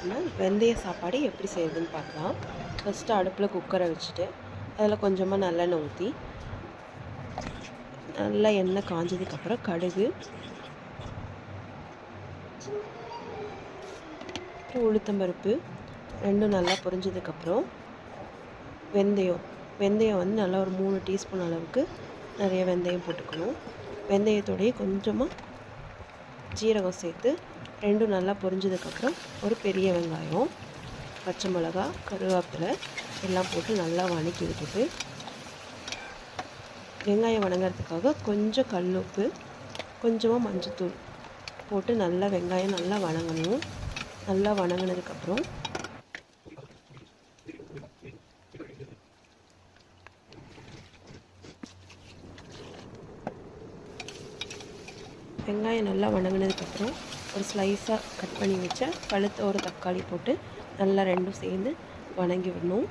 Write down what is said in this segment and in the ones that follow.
நம்ம வெந்தய சாப்பாடு எப்படி செய்யுதுன்னு பார்க்கலாம். ஃபஸ்ட்டு அடுப்பில் குக்கரை வச்சுட்டு அதில் கொஞ்சமாக நல்லெண்ணெய் ஊற்றி நல்லா எண்ணெய் காஞ்சதுக்கப்புறம் கடுகு, உளுத்தம்பருப்பு ரெண்டும் நல்லா பொரிஞ்சதுக்கப்புறம் வெந்தயம் வந்து நல்லா ஒரு 3 டீஸ்பூன் அளவுக்கு நிறைய வெந்தயம் போட்டுக்கணும். வெந்தயத்தோடையே கொஞ்சமாக ஜீரகம் சேர்த்து ரெண்டும் நல்லா பொரிஞ்சதுக்கப்புறம் ஒரு பெரிய வெங்காயம், பச்சை மிளகா, கருவேப்பிலை எல்லாம் போட்டு நல்லா வதக்கி விட்டுட்டு வெங்காயம் வதங்கிறதுக்காக கொஞ்சம் கல் உப்பு, கொஞ்சமாக மஞ்சத்தூள் போட்டு நல்லா வெங்காயம் நல்லா வதங்கணும். நல்லா வதங்கினதுக்கப்புறம் வெங்காயம் நல்லா வதங்கினதுக்கப்புறம் ஒரு ஸ்லைஸாக கட் பண்ணி வச்ச பழுத்த ஒரு தக்காளி போட்டு நல்லா ரெண்டும் சேர்ந்து வதங்கி விடணும்.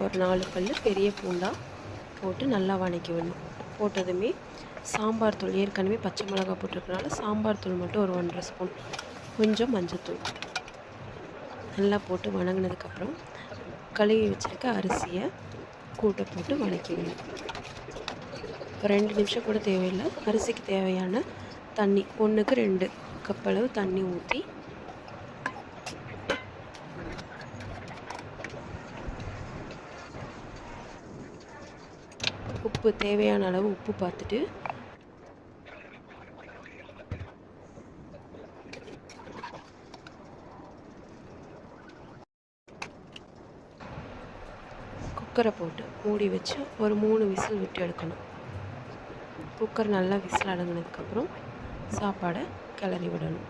ஒரு 4 பல் பெரிய பூண்டாக போட்டு நல்லா வதக்கி விடணும். போட்டதுமே சாம்பார் தூள், ஏற்கனவே பச்சை மிளகா போட்டிருக்கனால சாம்பார் தூள் மட்டும் ஒரு 1.5 ஸ்பூன், கொஞ்சம் மஞ்சத்தூள் நல்லா போட்டு வதங்கினதுக்கப்புறம் கழுவி வச்சுருக்க அரிசியை கூட்டை போட்டு வதக்கி விடணும். 2 நிமிஷம் கூட தேவையில்லை. அரிசிக்கு தேவையான தண்ணி 1க்கு 2 கப் அளவு தண்ணி ஊற்றி உப்பு தேவையான அளவு உப்பு பார்த்துட்டு குக்கரை போட்டு மூடி வச்சு ஒரு 3 விசில் விட்டு எடுக்கணும். குக்கர் நல்லா விசில் அடங்கினதுக்கப்புறம் சாப்பாடை கிளறி விடணும்.